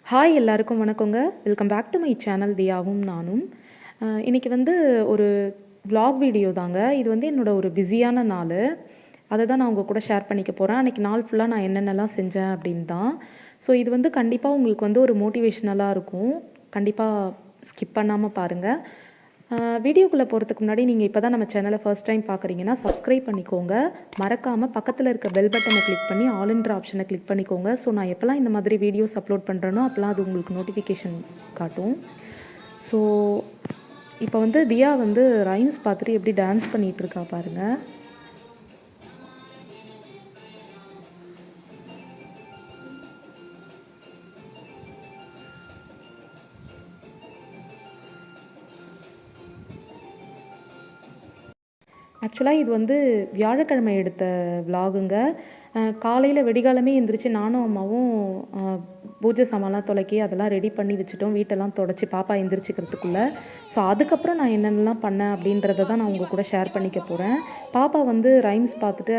Hi எல்லாருக்கும் வணக்கங்க. Welcome back to my channel தியாவும் நானும். இன்னைக்கு வந்து ஒரு vlog வீடியோ தாங்க. இது வந்து என்னோட ஒரு பிஸியான நாளு. அத தான் நான் உங்க கூட ஷேர் பண்ணிக்க போறேன். அன்னைக்கு நாள் ஃபுல்லா நான் என்னென்னலாம் செஞ்சேன் அப்படின்னு தான். ஸோ இது வந்து கண்டிப்பா உங்களுக்கு வந்து ஒரு மோட்டிவேஷனலா இருக்கும். கண்டிப்பா ஸ்கிப் பண்ணாம பாருங்க. வீடியோக்குள்ள போறதுக்கு முன்னாடி நீங்க இப்ப தான் நம்ம சேனல ஃபர்ஸ்ட் டைம் பார்க்குறீங்கன்னா, சப்ஸ்கிரைப் பண்ணிக்கோங்க. மறக்காம பக்கத்துல இருக்க பெல் பட்டன கிளிக் பண்ணி ஆல்ன்ற ஆப்ஷன கிளிக் பண்ணிக்கோங்க. ஸோ நான் எப்பலாம் இந்த மாதிரி வீடியோஸ் அப்லோட் பண்றேனோ, அப்பலாம் அது உங்களுக்கு நோட்டிஃபிகேஷன் காட்டும். ஸோ இப்போ வந்து தியா வந்து ரைம்ஸ் பார்த்துட்டு எப்படி டான்ஸ் பண்ணிட்டு இருக்கா பாருங்க. ஆக்சுவலா இது வந்து வியாழக்கிழமை எடுத்த விலாகுங்க. காலையில விடிகாலமே எந்திரிச்சு நானும் அம்மாவும் அ பூஜை சாமான்லாம் தொலைக்கி அதெல்லாம் ரெடி பண்ணி வச்சுட்டோம். வீட்டெல்லாம் தொடச்சு பாப்பா எந்திரிச்சுக்கிறதுக்குள்ள. ஸோ அதுக்கப்புறம் நான் என்னென்னலாம் பண்ணேன் அப்படின்றத தான் நான் உங்க கூட ஷேர் பண்ணிக்க போறேன். பாப்பா வந்து ரைம்ஸ் பார்த்துட்டு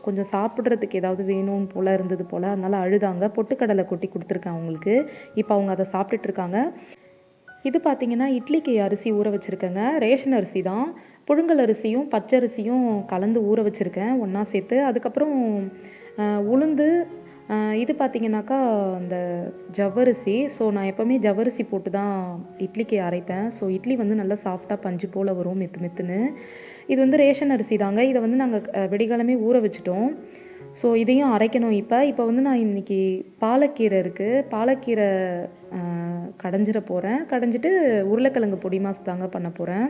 கொஞ்சம் சாப்பிடுறதுக்கு ஏதாவது வேணும் போல இருந்தது போல. அதனால அழுதாங்க. பொட்டுக்கடலை கொட்டி குடுத்துருக்கேன் அவங்களுக்கு. இப்ப அவங்க அத சாப்பிட்டுட்டு இருக்காங்க. இது பார்த்தீங்கன்னா, இட்லிக்கு அரிசி ஊற வச்சிருக்கேங்க. ரேஷன் அரிசி தான். புழுங்கல் அரிசியும், பச்சரிசியும் கலந்து ஊற வச்சிருக்கேன் ஒண்ணா சேர்த்து. அதுக்கப்புறம் அ உளுந்து, அ இது பார்த்தீங்கன்னாக்கா, இந்த ஜவ்வரிசி. ஸோ நான் எப்பவுமே ஜவ்வரிசி போட்டு தான் இட்லிக்கு அரைப்பேன். ஸோ இட்லி வந்து நல்லா சாஃப்ட்டா பஞ்சு போல வரும் மெத்து மெத்துன்னு. இது வந்து ரேஷன் அரிசி தாங்க. இத வந்து நாங்க விடிகாலமே ஊற வச்சுட்டோம். ஸோ இதையும் அரைக்கணும் இப்ப. இப்ப வந்து நான் இன்னைக்கு பாலக்கீரை இருக்கு. பாலக்கீரை அ கடைஞ்சிற போறேன். கடைஞ்சிட்டு உருளைக்கிழங்கு பொடி மாஸ் தாங்க பண்ண போறேன்.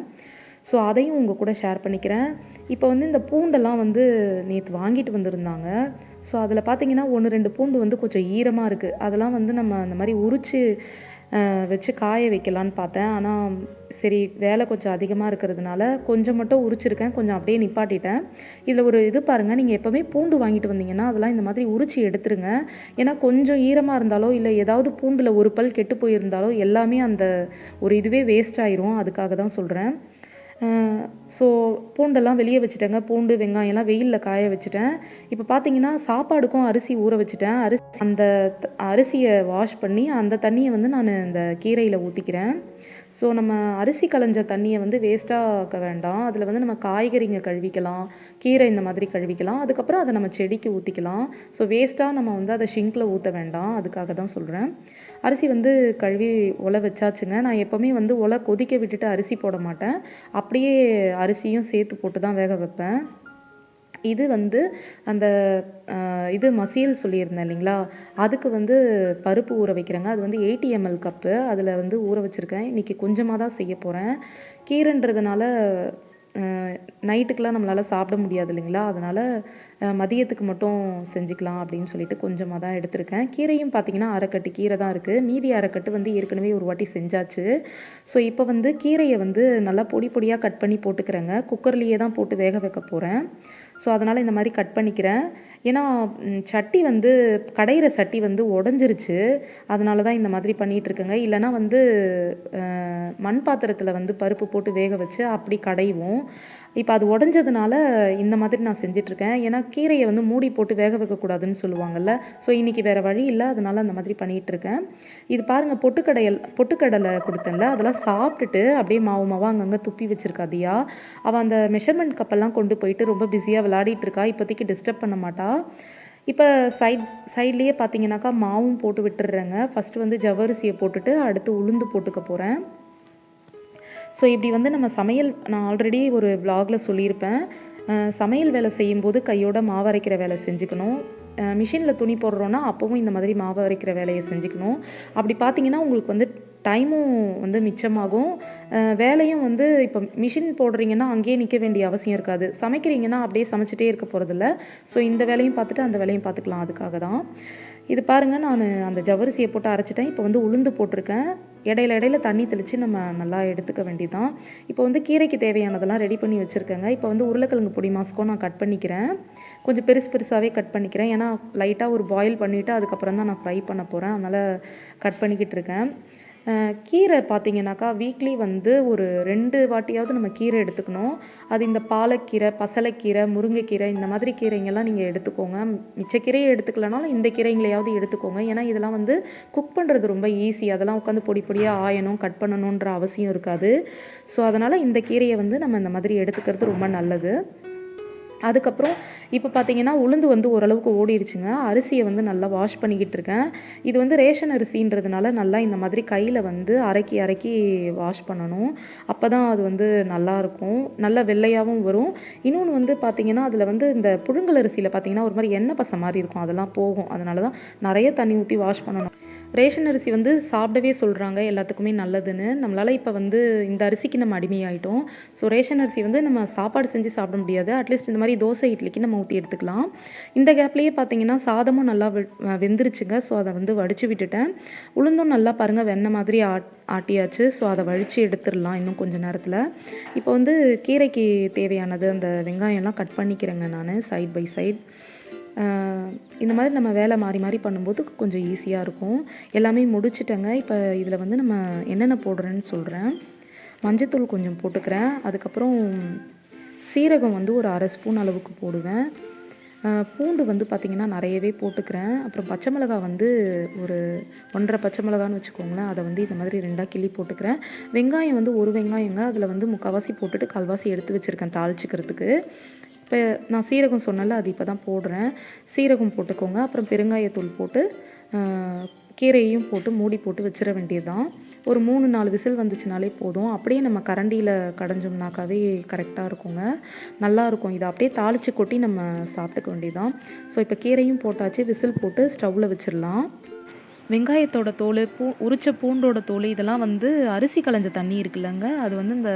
ஸோ அதையும் உங்க கூட ஷேர் பண்ணிக்கிறேன். இப்ப வந்து இந்த பூண்டெல்லாம் வந்து நேத்து வாங்கிட்டு வந்திருந்தாங்க. ஸோ அதில பார்த்தீங்கன்னா, 1, 2 பூண்டு வந்து கொஞ்சம் ஈரமா இருக்கு. அதெல்லாம் வந்து நம்ம அந்த மாரி உரிச்சு வச்சு காய வைக்கலான்னு பார்த்தேன். ஆனா, சரி வேலை கொஞ்சம் அதிகமா இருக்கிறதுனால, கொஞ்சம் மட்டும் உரிச்சிருக்கேன். கொஞ்சம் அப்படியே நிப்பாட்டிட்டேன். இதில ஒரு இது பாருங்க, நீங்க எப்பவுமே பூண்டு வாங்கிட்டு வந்தீங்கன்னா, அதெல்லாம் இந்த மாதிரி உரிச்சு எடுத்துருங்க. ஏன்னா, கொஞ்சம் ஈரமா இருந்தாலோ, இல்ல ஏதாவது பூண்டுல ஒரு பல் கெட்டு போயிருந்தாலோ, எல்லாமே அந்த ஒரு இதுவே வேஸ்ட் ஆயிரும். அதுக்காக தான் சொல்றேன். அ ஸோ பூண்டெல்லாம் வெளிய வச்சுட்டேங்க. பூண்டு, வெங்காயம்லாம் வெயில்ல காய வச்சுட்டேன். இப்ப பார்த்தீங்கன்னா, சாப்பாடுக்கும் அரிசி ஊற வச்சுட்டேன். அந்த அரிசிய வாஷ் பண்ணி, அந்த தண்ணிய வந்து நானு இந்த கீரையில ஊத்திக்கிறேன். ஸோ நம்ம அரிசி களைஞ்ச தண்ணிய வந்து வேஸ்ட்டா ஆக்க வேண்டாம். அதில வந்து நம்ம காய்கறிங்க கழுவிக்கலாம். கீரை இந்த மாதிரி கழுவிக்கலாம். அதுக்கப்புறம் அத நம்ம செடிக்கு ஊத்திக்கலாம். ஸோ வேஸ்ட்டா நம்ம வந்து அத ஷிங்க்ல ஊத்த வேண்டாம். அதுக்காக தான் சொல்றேன். அரிசி வந்து கழுவி ஒல வச்சாச்சுங்க. நான் எப்பவுமே வந்து ஒல கொதிக்க விட்டுட்டு அரிசி போட மாட்டேன். அப்படியே அரிசியும் சேர்த்து போட்டு தான் வேக வைப்பேன். இது வந்து அந்த இது மசியல் சொல்லியிருந்தேன் இல்லைங்களா? அதுக்கு வந்து பருப்பு ஊற வைக்கிறேங்க. அது வந்து 80 ml கப்பு. அதில வந்து ஊற வச்சிருக்கேன். இன்னைக்கு கொஞ்சமா தான் செய்ய போறேன். கீரைன்றதுனால அ நைட்டுக்குலாம் நம்மளால சாப்பிட முடியாது இல்லைங்களா? அதனால மதியத்துக்கு மட்டும் செஞ்சுக்கலாம் அப்படின்னு சொல்லிட்டு கொஞ்சமா தான் எடுத்திருக்கேன். கீரையும் பார்த்தீங்கன்னா, 1/2 கட்டு கீரை தான் இருக்கு. மீதி 1/2 கட்டு வந்து ஏற்கனவே ஒரு வாட்டி செஞ்சாச்சு. ஸோ இப்போ வந்து கீரைய வந்து நல்லா பொடி பொடியா கட் பண்ணி போட்டுக்கிறேங்க. குக்கர்லேயே தான் போட்டு வேக வைக்க போறேன். ஸோ அதனால இந்த மாரி கட் பண்ணிக்கிறேன். ஏன்னா சட்டி வந்து கடையிற சட்டி வந்து உடைஞ்சிருச்சு. அதனால தான் இந்த மாதிரி பண்ணிட்டுருக்கேங்க. இல்லன்னா வந்து மண் பாத்திரத்தில வந்து பருப்பு போட்டு வேக வச்சு அப்படி கடைவோம். இப்ப அது உடைஞ்சதுனால இந்த மாதிரி நான் செஞ்சுட்டுருக்கேன். ஏன்னா கீரைய வந்து மூடி போட்டு வேக வைக்கக்கூடாதுன்னு சொல்லுவாங்கல்ல. ஸோ இன்னைக்கு வேற வழி இல்ல. அதனால அந்த மாதிரி பண்ணிட்டுருக்கேன். இது பாருங்க பொட்டுக்கடலை குடுத்தேன்ல, அதெல்லாம் சாப்பிட்டுட்டு அப்படியே மாவு மாவா அங்கங்க துப்பி வச்சிருக்கா தியா. அவ அந்த மெஷர்மென்ட் கப்பெல்லாம் கொண்டு போயிட்டு ரொம்ப பிஸியா விளையாடிட்டு இருக்கா. இப்போதைக்கு டிஸ்டர்ப் பண்ண மாட்டா. இப்ப சைட்லயே பார்த்தீங்கன்னாக்கா மாவும் போட்டு விட்டுர்றேங்க. ஃபர்ஸ்ட்டு வந்து ஜவ்வரிசிய போட்டுட்டு, அடுத்து உளுந்து போட்டுக்க போறேன். ஸோ இப்படி வந்து நம்ம சமையல் நான் ஆல்ரெடி ஒரு விலாகில சொல்லியிருப்பேன். சமையல் வேலை செய்யும்போது கையோட மாவு அரைக்கிற வேலை செஞ்சுக்கணும். மிஷினில் துணி போடுறோன்னா அப்பவும் இந்த மாதிரி மாவு அரைக்கிற வேலையை செஞ்சுக்கணும். அப்படி பார்த்தீங்கன்னா உங்களுக்கு வந்து டைமும் வந்து மிச்சமாகும். வேலையும் வந்து இப்போ மிஷின் போடுறீங்கன்னா அங்கேயே நிற்க வேண்டிய அவசியம் இருக்காது. சமைக்கிறீங்கன்னா அப்படியே சமைச்சிட்டே இருக்க போகிறதில்ல. ஸோ இந்த வேலையும் பார்த்துட்டு அந்த வேலையும் பார்த்துக்கலாம் அதுக்காக தான். இது பாருங்க நான் அந்த ஜவ்வரிசியை போட்டு அரைச்சிட்டேன். இப்போ வந்து உளுந்து போட்டிருக்கேன். இடையில இடையில தண்ணி தெளித்து நம்ம நல்லா எடுத்துக்க வேண்டியதான். இப்போ வந்து கீரைக்கு தேவையானதெல்லாம் ரெடி பண்ணி வச்சுருக்கேங்க. இப்போ வந்து உருளைக்கிழங்கு பொடி மாஸ்க்கும் நான் கட் பண்ணிக்கிறேன். கொஞ்சம் பெருசு பெருசாகவே கட் பண்ணிக்கிறேன். ஏன்னா லைட்டாக ஒரு பாயில் பண்ணிவிட்டு அதுக்கப்புறம் தான் நான் ஃப்ரை பண்ண போகிறேன். அதனால் கட் பண்ணிக்கிட்டு இருக்கேன். கீரை பார்த்தீங்கன்னாக்கா, வீக்லி வந்து ஒரு 2 வாட்டியாவது நம்ம கீரை எடுத்துக்கணும். அது இந்த பாலக்கீரை, பசலைக்கீரை, முருங்கைக்கீரை இந்த மாதிரி கீரைங்கெல்லாம் நீங்க எடுத்துக்கோங்க. மிச்ச கீரைய எடுத்துக்கலனாலும் இந்த கீரைங்களையாவது எடுத்துக்கோங்க. ஏன்னா, இதெல்லாம் வந்து குக் பண்ணுறது ரொம்ப ஈஸி. அதெல்லாம் உட்காந்து பொடி பொடியா ஆயணும், கட் பண்ணணுன்ற அவசியம் இருக்காது. ஸோ, அதனால இந்த கீரைய வந்து நம்ம இந்த மாதிரி எடுத்துக்கிறது ரொம்ப நல்லது. அதுக்கப்புறம் இப்போ பார்த்தீங்கன்னா, உளுந்து வந்து ஓரளவுக்கு ஓடிருச்சுங்க. அரிசிய வந்து நல்லா வாஷ் பண்ணிக்கிட்டு இருக்கேன். இது வந்து ரேஷன் அரிசின்றதுனால நல்லா இந்த மாதிரி கையில வந்து அரக்கி அரக்கி வாஷ் பண்ணணும். அப்பதான் அது வந்து நல்லாருக்கும். நல்லா வெள்ளையாவும் வரும். இன்னொன்னு வந்து பார்த்தீங்கன்னா, அதில வந்து இந்த புழுங்கல் அரிசியில பார்த்தீங்கன்னா, ஒரு மாரி எண்ணெய் பசை மாரி இருக்கும். அதெல்லாம் போகும். அதனால தான் நெறைய தண்ணி ஊத்தி வாஷ் பண்ணணும். ரேஷன் அரிசி வந்து சாப்பிடவே சொல்றாங்க, எல்லாத்துக்குமே நல்லதுன்னு. நம்மளால இப்ப வந்து இந்த அரிசிக்கு நம்ம அடிமையாயிட்டோம். ஸோ ரேஷன் அரிசி வந்து நம்ம சாப்பாடு செஞ்சு சாப்பிட முடியாது. அட்லீஸ்ட் இந்த மாரி தோசை, இட்லிக்கு நம்ம ஊத்தி எடுத்துக்கலாம். இந்த கேப்லயே பார்த்தீங்கன்னா, சாதமும் நல்லா வெந்துருச்சுங்க. ஸோ அத வந்து வடிச்சு விட்டுட்டேன். உளுந்தும் நல்லா பாருங்க வெண்ணெய் மாதிரி ஆட்டியாச்சு. ஸோ அத வடிச்சு எடுத்துறலாம் இன்னும் கொஞ்ச நேரத்தில. இப்போ வந்து கீரைக்கு தேவையானது அந்த வெங்காயம்லாம் கட் பண்ணிக்கிறேங்க நானு சைட் பை சைட். இந்த மாதிரி நம்ம வேலை மாறி மாறி பண்ணும்போது கொஞ்சம் ஈஸியாக இருக்கும். எல்லாமே முடிச்சுட்டேங்க. இப்போ இதில் வந்து நம்ம என்னென்ன போடுறேன்னு சொல்கிறேன். மஞ்சத்தூள் கொஞ்சம் போட்டுக்கிறேன். அதுக்கப்புறம் சீரகம் வந்து ஒரு 1/2 ஸ்பூன் அளவுக்கு போடுவேன். பூண்டு வந்து பார்த்திங்கன்னா நிறையவே போட்டுக்கிறேன். அப்புறம் பச்சை மிளகா வந்து ஒரு 1 1/2 பச்சை மிளகான்னு வச்சுக்கோங்களேன். அதை வந்து இந்த மாதிரி 2ஆக கிள்ளி போட்டுக்கிறேன். வெங்காயம் வந்து ஒரு வெங்காயங்க. அதில் வந்து 3/4 போட்டுட்டு 1/4 எடுத்து வச்சுருக்கேன் தாளிச்சிக்கிறதுக்கு. இப்போ நான் சீரகம் சொன்னேன்ல, அது இப்போ தான் போடுறேன். சீரகம் போட்டுக்கோங்க. அப்புறம் பெருங்காயத்தூள் போட்டு கீரையையும் போட்டு மூடி போட்டு வச்சிட வேண்டியது தான். ஒரு 3 4 விசில் வந்துச்சுனாலே போதும். அப்படியே நம்ம கரண்டியில் கடைஞ்சோம்னாக்காவே கரெக்டாக இருக்குங்க. நல்லாயிருக்கும். இதை அப்படியே தாளித்து கொட்டி நம்ம சாப்பிட்டுக்க வேண்டியது தான். ஸோ இப்போ கீரையும் போட்டாச்சு. விசில் போட்டு ஸ்டவ்வில் வச்சிடலாம். வெங்காயத்தோட தோல், உரிச்ச பூண்டோட தோல் இதெல்லாம் வந்து அரிசி களைஞ்ச தண்ணி இருக்குல்லங்க, அது வந்து இந்த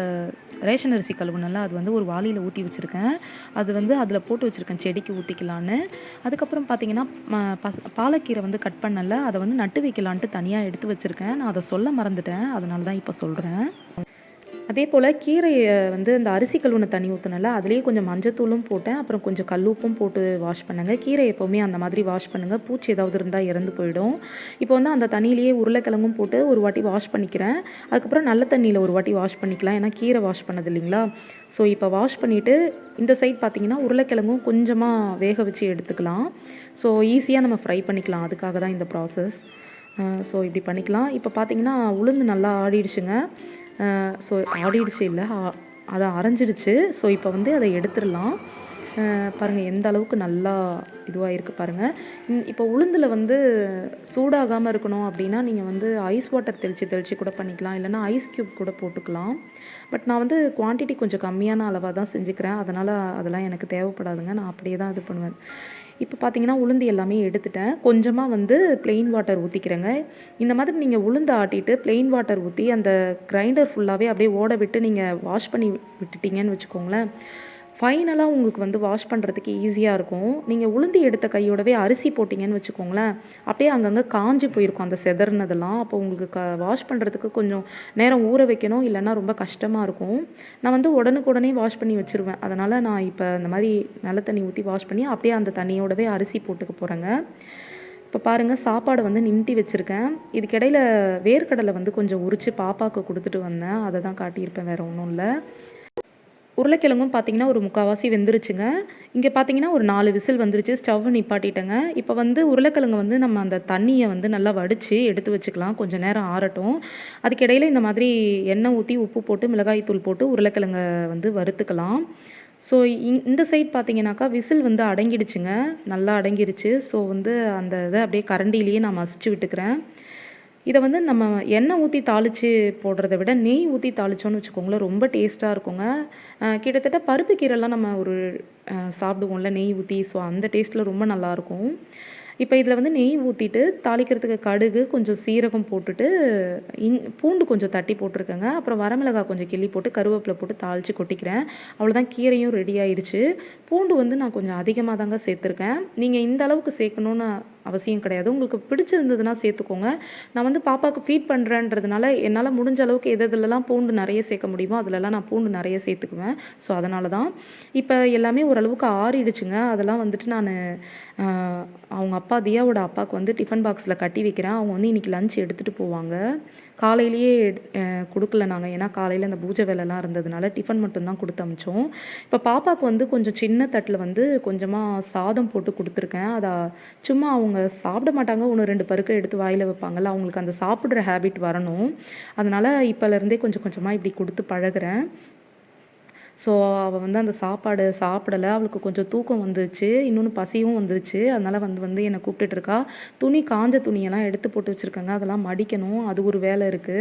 ரேஷன் அரிசி கழுவுனல அது வந்து ஒரு வாளியில் ஊற்றி வச்சுருக்கேன். அது வந்து அதில் போட்டு வச்சுருக்கேன் செடிக்கு ஊற்றிக்கலான்னு. அதுக்கப்புறம் பார்த்தீங்கன்னா, பாலக்கீரை வந்து கட் பண்ணல, அதை வந்து நட்டு வைக்கலான்ட்டு தனியாக எடுத்து வச்சுருக்கேன். நான் அதை சொல்ல மறந்துட்டேன். அதனால தான் இப்போ சொல்கிறேன். அதே போல் கீரையை வந்து இந்த அரிசி கழுவுன தண்ணி ஊற்றுனல, அதுலேயே கொஞ்சம் மஞ்சத்தூளும் போட்டேன். அப்புறம் கொஞ்சம் கல்லுப்பும் போட்டு வாஷ் பண்ணுங்க. கீரை எப்போவுமே அந்த மாதிரி வாஷ் பண்ணுங்கள். பூச்சி ஏதாவது இருந்தால் இறந்து போயிடும். இப்போ வந்து அந்த தண்ணியிலேயே உருளைக்கிழங்கும் போட்டு ஒரு வாட்டி வாஷ் பண்ணிக்கிறேன். அதுக்கப்புறம் நல்ல தண்ணியில் ஒரு வாட்டி வாஷ் பண்ணிக்கலாம். ஏன்னா கீரை வாஷ் பண்ணது இல்லைங்களா. ஸோ இப்போ வாஷ் பண்ணிவிட்டு இந்த சைட் பார்த்திங்கன்னா உருளைக்கிழங்கும் கொஞ்சமாக வேக வச்சு எடுத்துக்கலாம். ஸோ ஈஸியாக நம்ம ஃப்ரை பண்ணிக்கலாம். அதுக்காக தான் இந்த ப்ராசஸ். ஸோ இப்படி பண்ணிக்கலாம். இப்போ பார்த்திங்கன்னா உளுந்து நல்லா ஆடிடுச்சுங்க. ஸோ ஆடிடுச்சு இல்லை, அதை அரைஞ்சிடுச்சு. ஸோ இப்போ வந்து அதை எடுத்துடலாம். பாருங்கள் எந்த அளவுக்கு நல்லா இதுவாக இருக்குது பாருங்கள். இப்போ உளுந்தில் வந்து சூடாகாமல் இருக்கணும் அப்படின்னா நீங்கள் வந்து ஐஸ் வாட்டர் தெளித்து கூட பண்ணிக்கலாம். இல்லைனா ஐஸ் க்யூப் கூட போட்டுக்கலாம். பட் நான் வந்து குவான்டிட்டி கொஞ்சம் கம்மியான அளவாக தான் செஞ்சுக்கிறேன். அதனால் அதெல்லாம் எனக்கு தேவைப்படாதுங்க. நான் அப்படியே தான் இது பண்ணுவேன். இப்போ பார்த்தீங்கன்னா உளுந்து எல்லாமே எடுத்துட்டேன். கொஞ்சமாக வந்து ப்ளெயின் வாட்டர் ஊற்றிக்கிறேங்க. இந்த மாதிரி நீங்கள் உளுந்து ஆட்டிட்டு ப்ளெயின் வாட்டர் ஊற்றி அந்த கிரைண்டர் ஃபுல்லாகவே அப்படியே ஓட விட்டு நீங்கள் வாஷ் பண்ணி விட்டுட்டீங்கன்னு வச்சுக்கோங்களேன், ஃபைனலாக உங்களுக்கு வந்து வாஷ் பண்ணுறதுக்கு ஈஸியாக இருக்கும். நீங்கள் உளுந்து எடுத்த கையோடவே அரிசி போட்டிங்கன்னு வச்சுக்கோங்களேன், அப்படியே அங்கங்கே காஞ்சு போயிருக்கும் அந்த செதறினதெல்லாம். அப்போ உங்களுக்கு வாஷ் பண்ணுறதுக்கு கொஞ்சம் நேரம் ஊற வைக்கணும், இல்லைன்னா ரொம்ப கஷ்டமாக இருக்கும். நான் வந்து உடனுக்குடனே வாஷ் பண்ணி வச்சுருவேன். அதனால் நான் இப்போ இந்த மாதிரி நல்ல தண்ணி ஊற்றி வாஷ் பண்ணி அப்படியே அந்த தண்ணியோடவே அரிசி போட்டுக்க போகிறேங்க. இப்போ பாருங்கள் சாப்பாடு வந்து நிமித்தி வச்சுருக்கேன். இதுக்கிடையில் வேர்க்கடலை வந்து கொஞ்சம் உரித்து பாப்பாவுக்கு கொடுத்துட்டு வந்தேன். அதை தான் காட்டியிருப்பேன், வேறு ஒன்றும் இல்லை. உருளைக்கிழங்கும் பார்த்தீங்கன்னா ஒரு 3/4 வெந்துருச்சுங்க. இங்கே பார்த்தீங்கன்னா ஒரு 4 விசில் வந்துருச்சு. ஸ்டவ் நிப்பாட்டிட்டேங்க. இப்போ வந்து உருளைக்கிழங்கு வந்து நம்ம அந்த தண்ணியை வந்து நல்லா வடித்து எடுத்து வச்சுக்கலாம். கொஞ்சம் நேரம் ஆறட்டும். அதுக்கிடையில் இந்த மாதிரி எண்ணெய் ஊற்றி உப்பு போட்டு மிளகாய் தூள் போட்டு உருளைக்கிழங்கை வந்து வறுத்துக்கலாம். ஸோ இந்த சைட் பார்த்தீங்கன்னாக்கா விசில் வந்து அடங்கிடுச்சுங்க. நல்லா அடங்கிருச்சு. ஸோ வந்து அந்த இதை அப்படியே கரண்டிலேயே நான் மசிச்சு விட்டுக்கிறேன். இதை வந்து நம்ம எண்ணெய் ஊற்றி தாளித்து போடுறத விட நெய் ஊற்றி தாளித்தோன்னு வச்சுக்கோங்களேன், ரொம்ப டேஸ்ட்டாக இருக்குங்க. கிட்டத்தட்ட பருப்பு கீரைலாம் நம்ம ஒரு சாப்பிடுவோம்ல நெய் ஊற்றி, ஸோ அந்த டேஸ்ட்டில் ரொம்ப நல்லாயிருக்கும். இப்போ இதில் வந்து நெய் ஊற்றிட்டு தாளிக்கிறதுக்கு கடுகு, கொஞ்சம் சீரகம் போட்டுட்டு பூண்டு கொஞ்சம் தட்டி போட்டிருக்கேங்க. அப்புறம் வரமிளகாய் கொஞ்சம் கிள்ளி போட்டு கருவேப்பிலை போட்டு தாளித்து கொட்டிக்கிறேன். அவ்வளோதான், கீரையும் ரெடி ஆயிடுச்சு. பூண்டு வந்து நான் கொஞ்சம் அதிகமாக தாங்க சேர்த்துருக்கேன். நீங்கள் இந்த அளவுக்கு சேர்க்கணுன்னு அவசியம் கிடையாது. உங்களுக்கு பிடிச்சிருந்ததுன்னா சேர்த்துக்கோங்க. நான் வந்து பாப்பாவுக்கு ஃபீட் பண்ணுறேன்றதுனால என்னால் முடிஞ்ச அளவுக்கு எதுலலாம் பூண்டு நிறைய சேர்க்க முடியுமோ அதிலலாம் நான் பூண்டு நிறைய சேர்த்துக்குவேன். ஸோ அதனால தான். இப்போ எல்லாமே ஓரளவுக்கு ஆறிடுச்சுங்க. அதெல்லாம் வந்துட்டு நான் அவங்க அப்பா தியாவோட அப்பாவுக்கு வந்து டிஃபன் பாக்ஸில் கட்டி வைக்கிறேன். அவங்க வந்து இன்றைக்கி லஞ்ச் எடுத்துகிட்டு போவாங்க. காலையிலேயே குடுக்கல நாங்க. ஏன்னா காலையில அந்த பூஜை வேலைலாம் இருந்ததுனால டிஃபன் மட்டும் தான் குடுத்து அனுப்பிச்சோம். இப்ப பாப்பாக்கு வந்து கொஞ்சம் சின்ன தட்டுல வந்து கொஞ்சமா சாதம் போட்டு குடுத்துருக்கேன். சும்மா அவங்க சாப்பிட மாட்டாங்க. 1, 2 பருக்க எடுத்து வாயில வைப்பாங்கல்ல, அவங்களுக்கு அந்த சாப்பிடுற ஹேபிட் வரணும். அதனால இப்பலேருந்தே கொஞ்சம் கொஞ்சமா இப்படி குடுத்து பழகுறேன். ஸோ அவ வந்து அந்த சாப்பாடு சாப்பிடல. அவளுக்கு கொஞ்சம் தூக்கம் வந்துருச்சு. இன்னொன்னு பசியும் வந்துருச்சு. அதனால வந்து வந்து என்ன கூப்பிட்டுட்டு இருக்கா. காஞ்ச துணியெல்லாம் எடுத்து போட்டு வச்சிருக்கேங்க. அதெல்லாம் மடிக்கணும். அது ஒரு வேலை இருக்கு.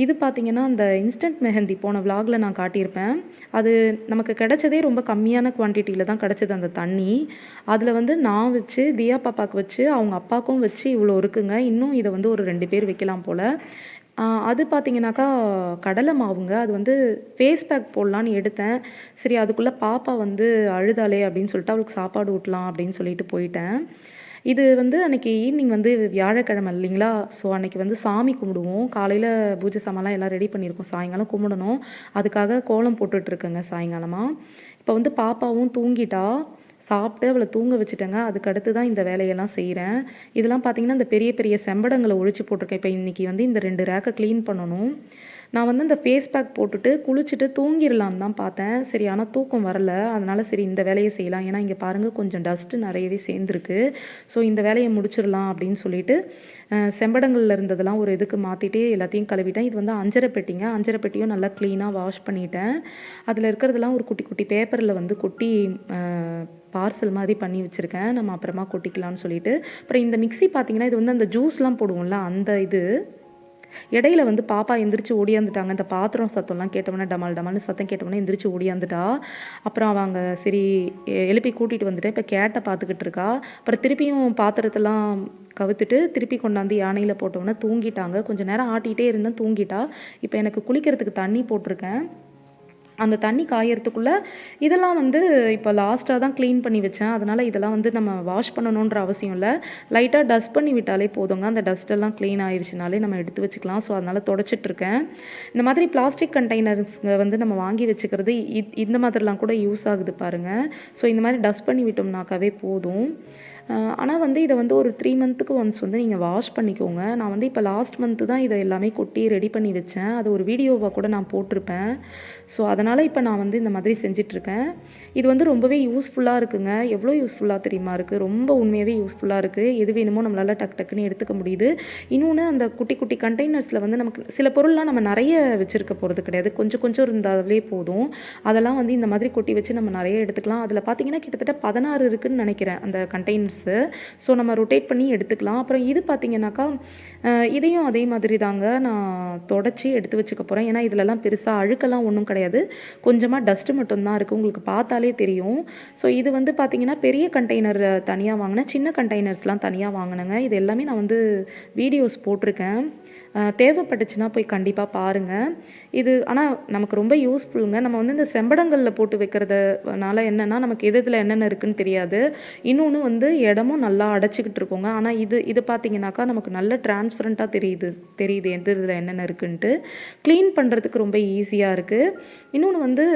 இது பார்த்தீங்கன்னா, அந்த இன்ஸ்டன்ட் மெஹந்தி போன விளாக்ல நான் காட்டியிருப்பேன். அது நமக்கு கிடைச்சதே ரொம்ப கம்மியான குவான்டிட்டில தான் கிடைச்சது அந்த தண்ணி. அதில வந்து நான் வச்சு, தியா பாப்பாக்கு வச்சு, அவங்க அப்பாவுக்கும் வச்சு இவ்வளோ இருக்குங்க. இன்னும் இத வந்து ஒரு 2 பேர் வைக்கலாம் போல. அது பார்த்தீங்கன்னாக்கா, கடலை மாவுங்க. அது வந்து ஃபேஸ் பேக் போடலான்னு எடுத்தேன். சரி அதுக்குள்ள பாப்பா வந்து அழுதாளே அப்படின்னு சொல்லிட்டு, அவளுக்கு சாப்பாடு ஊட்டலாம் அப்படின்னு சொல்லிட்டு போயிட்டேன். இது வந்து அன்னைக்கு ஈவினிங் வந்து வியாழக்கிழமை இல்லைங்களா? ஸோ அன்னைக்கு வந்து சாமி கும்பிடுவோம். காலையில பூஜை சாமான்லாம் எல்லாம் ரெடி பண்ணியிருக்கோம். சாயங்காலம் கும்பிடணும். அதுக்காக கோலம் போட்டுட்டு இருக்கேங்க சாயங்காலமா. இப்ப வந்து பாப்பாவும் தூங்கிட்டா. சாப்பிட்டு அவள தூங்க வச்சுட்டேங்க. அதுக்கு அடுத்து தான் இந்த வேலையெல்லாம் செய்றேன். இதெல்லாம் பார்த்தீங்கன்னா, இந்த பெரிய பெரிய செம்படங்கள ஒழிச்சு போட்டுருக்கேன். இப்ப இன்னைக்கு வந்து இந்த 2 ரேக்க கிளீன் பண்ணணும். நான் வந்து இந்த ஃபேஸ் பேக் போட்டுட்டு குளிச்சுட்டு தூங்கிரலான்னு தான் பார்த்தேன். சரி ஆனா தூக்கம் வரல. அதனால சரி இந்த வேலைய செய்யலாம். ஏன்னா இங்க பாருங்க கொஞ்சம் டஸ்ட் நெறையவே சேர்ந்திருக்கு. ஸோ இந்த வேலைய முடிச்சிடலாம் அப்படின்னு சொல்லிட்டு, செம்படங்கள்ல இருந்ததெல்லாம் ஒரு இதுக்கு மாத்திட்டு எல்லாத்தையும் கழுவிட்டேன். இது வந்து அஞ்சர பெட்டிங்க. அஞ்சர பெட்டியும் நல்லா கிளீனா வாஷ் பண்ணிட்டேன். அதில இருக்கிறதெல்லாம் ஒரு குட்டி குட்டி பேப்பர்ல வந்து கொட்டி அ பார்சல் மாரி பண்ணி வச்சிருக்கேன். நம்ம அப்புறமா கொட்டிக்கலாம்னு சொல்லிட்டு. அப்புறம் இந்த மிக்ஸி பார்த்தீங்கன்னா, இது வந்து அந்த ஜூஸ்லாம் போடுவோம்ல அந்த இது. இடையில வந்து பாப்பா எந்திரிச்சு ஓடியாந்துட்டாங்க. இந்த பாத்திரம் சத்தம்லாம் கேட்டவுனே டமால் டமால்னு சத்தம் கேட்டவுனே எந்திரிச்சு ஓடியாந்துட்டா. அப்புறம் அவ அங்க சரி எழுப்பி கூட்டிட்டு வந்துட்டேன். இப்ப கேட்ட பார்த்துக்கிட்டு இருக்கா. அப்புறம் திருப்பியும் பாத்திரத்தெல்லாம் கவுத்துட்டு, திருப்பி கொண்டாந்து யானையில போட்டவுனே தூங்கிட்டாங்க. கொஞ்ச நேரம் ஆட்டிட்டே இருந்தேன் தூங்கிட்டா. இப்ப எனக்கு குளிக்கிறதுக்கு தண்ணி போட்டிருக்கேன். அந்த தண்ணி காயறதுக்குள்ள இதெல்லாம் வந்து இப்போ லாஸ்ட்டா தான் கிளீன் பண்ணி வச்சேன். அதனால இதெல்லாம் வந்து நம்ம வாஷ் பண்ணணுன்ற அவசியம் இல்ல. லைட்டா டஸ்ட் பண்ணி விட்டாலே போதுங்க. அந்த டஸ்ட் எல்லாம் கிளீன் ஆயிருச்சுனாலே நம்ம எடுத்து வச்சுக்கலாம். ஸோ அதனால தொடச்சிட்டு இருக்கேன். இந்த மாதிரி பிளாஸ்டிக் கண்டெய்னர்ஸ்ங்க வந்து நம்ம வாங்கி வச்சுக்கிறது இந்த மாதிரிலாம் கூட யூஸ் ஆகுது பாருங்க. ஸோ இந்த மாதிரி டஸ்ட் பண்ணி விட்டோம்னாக்காவே போதும். ஆனா வந்து இத வந்து ஒரு 3 மந்த்துக்கு ஒன்ஸ் வந்து நீங்க வாஷ் பண்ணிக்கோங்க. நான் வந்து இப்ப லாஸ்ட் மந்த் தான் இத எல்லாமே கொட்டி ரெடி பண்ணி வச்சேன். அது ஒரு வீடியோவா கூட நான் போட்டிருப்பேன். ஸோ அதனால இப்ப நான் வந்து இந்த மாதிரி செஞ்சுட்டுருக்கேன். இது வந்து ரொம்பவே யூஸ்ஃபுல்லா இருக்குங்க. எவ்வளோ யூஸ்ஃபுல்லா தெரியுமா இருக்கு? ரொம்ப உண்மையாவே யூஸ்ஃபுல்லா இருக்கு. எது வேணுமோ நம்மளால டக்குன்னு எடுத்துக்க முடியுது. இன்னொன்னு அந்த குட்டி குட்டி கண்டெய்னர்ஸ்ல வந்து நமக்கு சில பொருள்லாம் நம்ம நெறைய வச்சிருக்க போறது கிடையாது. கொஞ்சம் கொஞ்சம் இருந்தாலே போதும். அதெல்லாம் வந்து இந்த மாதிரி கொட்டி வச்சு நம்ம நெறைய எடுத்துக்கலாம். அதுல பார்த்தீங்கன்னா கிட்டத்தட்ட 16 இருக்குன்னு நெனைக்கிறேன் அந்த கண்டெய்னர்ஸு. ஸோ நம்ம ரொட்டேட் பண்ணி எடுத்துக்கலாம். அப்புறம் இது பார்த்தீங்கன்னாக்கா, இதையும் அதே மாதிரி தாங்க நான் தொடச்சு எடுத்து வச்சுக்க போறேன். ஏன்னா இதுலலாம் பெருசா அழுக்கெல்லாம் ஒண்ணும் கிடையாது. கொஞ்சமா டஸ்ட் மட்டும் தான் இருக்கு. உங்களுக்கு பார்த்தாலே தெரியும். ஸோ இது வந்து பார்த்தீங்கன்னா, பெரிய கண்டெய்னர் தனியா வாங்குனேன். சின்ன கண்டெய்னர்ஸ்லாம் தனியா வாங்குனேங்க. இது எல்லாமே நான் வந்து வீடியோஸ் போட்டிருக்கேன். தேவைப்பட்டுச்சுன்னா போய் கண்டிப்பா பாருங்க. இது ஆனா நமக்கு ரொம்ப யூஸ்ஃபுல்லுங்க. நம்ம வந்து இந்த செம்படங்கள்ல போட்டு வைக்கிறதுனால என்னன்னா, நமக்கு எது எதுல என்னென்ன இருக்குன்னு தெரியாது. இன்னொன்னு வந்து இடமும் நல்லா அடைச்சுக்கிட்டு இருக்குங்க. ஆனா இது இது பார்த்தீங்கன்னாக்கா, நமக்கு நல்ல டிரான்ஸ்பரண்டா தெரியுது தெரியுது எது இதுல என்னென்ன இருக்குன்ட்டு. கிளீன் பண்றதுக்கு ரொம்ப ஈஸியா இருக்கு. இன்னொன்னு வந்து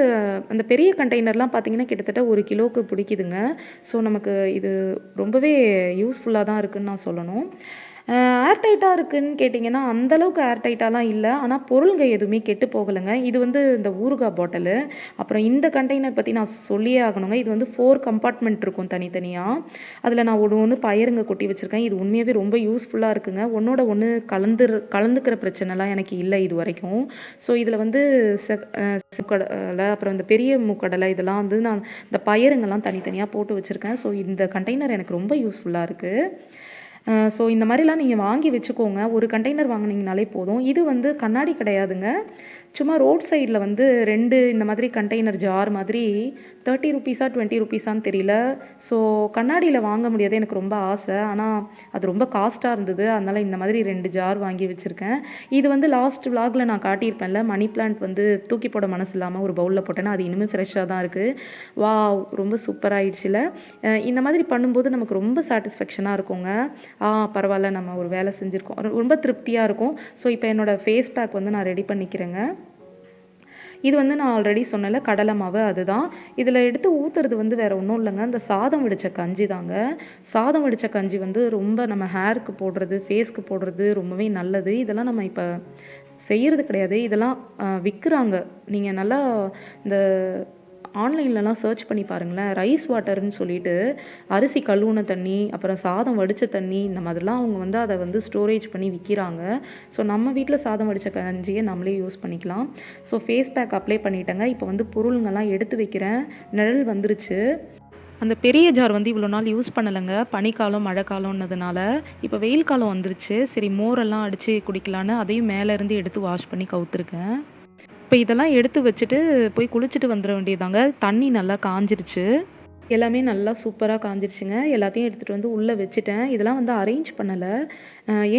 அந்த பெரிய கண்டெய்னர்லாம் பார்த்தீங்கன்னா, கிட்டத்தட்ட 1 கிலோவுக்கு பிடிக்குதுங்க. ஸோ நமக்கு இது ரொம்பவே யூஸ்ஃபுல்லா தான் இருக்குன்னு நான் சொல்லணும். ஏர் டைட்டா இருக்குன்னு கேட்டிங்கன்னா, அந்த அளவுக்கு ஏர் டைட்டாலாம் இல்ல. ஆனா பொருள்ங்க எதுவுமே கெட்டு போகலங்க. இது வந்து இந்த ஊறுகாய் பாட்டிலு. அப்புறம் இந்த கண்டெய்னர் பத்தி நான் சொல்லியே ஆகணுங்க. இது வந்து 4 கம்பார்ட்மெண்ட் இருக்கும் தனித்தனியா. அதில நான் ஒண்ணு ஒண்ணு பயறுங்க கொட்டி வச்சிருக்கேன். இது உண்மையாவே ரொம்ப யூஸ்ஃபுல்லா இருக்குங்க. ஒண்ணோட ஒண்ணு கலந்துக்கிற பிரச்சனைலாம் எனக்கு இல்ல இதுவரைக்கும். ஸோ இதில வந்து செக் அ மூக்கடலை, அப்புறம் இந்த பெரிய மூக்கடலை இதெல்லாம் வந்து நான் இந்த பயறுங்கலாம் தனித்தனியா போட்டு வச்சிருக்கேன். ஸோ இந்த கண்டெய்னர் எனக்கு ரொம்ப யூஸ்ஃபுல்லா இருக்கு. ஸோ இந்த மாதிரிலாம் நீங்க வாங்கி வச்சுக்கோங்க. ஒரு கண்டெய்னர் வாங்குனீங்கனாலே போதும். இது வந்து கண்ணாடி கிடையாதுங்க. சும்மா ரோட் சைட்ல வந்து 2 இந்த மாதிரி கண்டெய்னர் ஜார் மாதிரி ₹30 ₹20 தெரியல. ஸோ கண்ணாடியில வாங்க முடியாது. எனக்கு ரொம்ப ஆசை. ஆனா அது ரொம்ப காஸ்ட்டா இருந்தது. அதனால இந்த மாதிரி 2 ஜார் வாங்கி வச்சிருக்கேன். இது வந்து லாஸ்ட் விளாக்ல நான் காட்டியிருப்பேன்ல. மணி பிளான்ட் வந்து தூக்கி போட மனசு இல்லாம ஒரு பவுல்ல போட்டேன்னா, அது இன்னுமே ஃப்ரெஷ்ஷா தான் இருக்கு. வாவ்! ரொம்ப சூப்பரா ஆயிடுச்சுல்ல. இந்த மாதிரி பண்ணும்போது நமக்கு ரொம்ப சாட்டிஸ்ஃபேக்ஷனா இருக்குங்க. பரவால்ல நம்ம ஒரு வேலை செஞ்சிருக்கோம். ரொம்ப திருப்தியா இருக்கும். ஸோ இப்போ என்னோட ஃபேஸ் பேக் வந்து நான் ரெடி பண்ணிக்கிறேங்க. இது வந்து நான் ஆல்ரெடி சொன்னேன்ல கடலை மாவு அதுதான். இதில எடுத்து ஊத்துறது வந்து வேற ஒண்ணும் இல்லங்க. இந்த சாதம் வடிச்ச கஞ்சி தாங்க. சாதம் வடிச்ச கஞ்சி வந்து ரொம்ப நம்ம ஹேருக்கு போடுறது, ஃபேஸ்க்கு போடுறது ரொம்பவே நல்லது. இதெல்லாம் நம்ம இப்ப செய்யறது கிடையாது. இதெல்லாம் விக்கிறாங்க. நீங்க நல்லா இந்த ஆன்லைன்லலாம் சர்ச் பண்ணி பாருங்களேன். ரைஸ் வாட்டர்ன்னு சொல்லிட்டு, அரிசி கழுவுன தண்ணி, அப்புறம் சாதம் வடிச்ச தண்ணி, இந்த மாதிரிலாம் அவங்க வந்து அத வந்து ஸ்டோரேஜ் பண்ணி விக்கிறாங்க. ஸோ நம்ம வீட்ல சாதம் வடிச்ச கஞ்சிய நம்மளே யூஸ் பண்ணிக்கலாம். ஸோ ஃபேஸ் பேக் அப்ளை பண்ணிட்டேங்க. இப்போ வந்து பொருளுங்கலாம் எடுத்து வைக்கிறேன். நிழல் வந்துருச்சு. அந்த பெரிய ஜார் வந்து இவ்வளோ நாள் யூஸ் பண்ணலங்க. பனிக்காலம், மழைக்காலம்னதுனால. இப்போ வெயில் காலம் வந்துருச்சு. சரி மோரெல்லாம் அடிச்சு குடிக்கலான்னு அதையும் மேல இருந்து எடுத்து வாஷ் பண்ணி கவுத்துருக்கேன். இப்ப இதெல்லாம் எடுத்து வச்சுட்டு போய் குளிச்சுட்டு வந்துர வேண்டியதுதாங்க. தண்ணி நல்லா காஞ்சிருச்சு. எல்லாமே நல்லா சூப்பரா காஞ்சிருச்சுங்க. எல்லாத்தையும் எடுத்துட்டு வந்து உள்ள வச்சுட்டேன். இதெல்லாம் வந்து அரேஞ்ச் பண்ணல.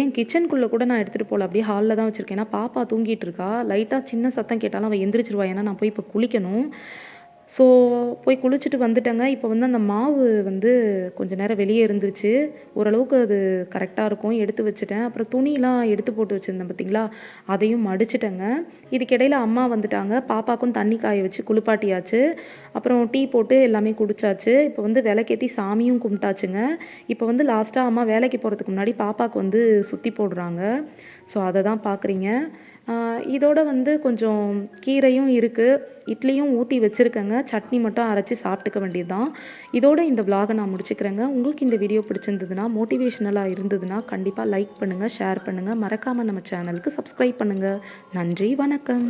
ஏன் கிச்சனுக்குள்ள கூட நான் எடுத்துட்டு போல. அப்படியே ஹால்ல தான் வச்சிருக்கேன். ஏன்னா பாப்பா தூங்கிட்டு இருக்கா. லைட்டா சின்ன சத்தம் கேட்டாலும் அவ எந்திரிச்சுருவா. ஏன்னா நான் போய் இப்ப குளிக்கணும். ஸோ போய் குளிச்சுட்டு வந்துட்டேங்க. இப்போ வந்து அந்த மாவு வந்து கொஞ்ச நேரம் வெளியே இருந்துச்சு. ஓரளவுக்கு அது கரெக்ட்டா இருக்கும். எடுத்து வச்சுட்டேன். அப்புறம் துணிலாம் எடுத்து போட்டு வச்சிருந்தேன் பார்த்தீங்களா? அதையும் மடிச்சுட்டேங்க. இதுக்கிடையில அம்மா வந்துட்டாங்க. பாப்பாக்கும் தண்ணி காய வச்சு குளிப்பாட்டியாச்சு. அப்புறம் டீ போட்டு எல்லாமே குடிச்சாச்சு. இப்போ வந்து விளக்கேத்தி சாமியும் கும்பிட்டாச்சுங்க. இப்போ வந்து லாஸ்ட்டா அம்மா வேலைக்கு போறதுக்கு முன்னாடி பாப்பாக்கு வந்து சுத்தி போடுறாங்க. ஸோ அத தான் பார்க்குறீங்க. இதோட வந்து கொஞ்சம் கீரையும் இருக்கு. இட்லியும் ஊத்தி வச்சிருக்கேங்க. சட்னி மட்டும் அரைச்சு சாப்பிட்டுக்க வேண்டியது தான். இதோட இந்த விளாக நான் முடிச்சுக்கிறேங்க. உங்களுக்கு இந்த வீடியோ பிடிச்சிருந்ததுன்னா, மோட்டிவேஷனலா இருந்ததுன்னா, கண்டிப்பா லைக் பண்ணுங்க, ஷேர் பண்ணுங்க. மறக்காம நம்ம சேனலுக்கு சப்ஸ்கிரைப் பண்ணுங்க. நன்றி, வணக்கம்.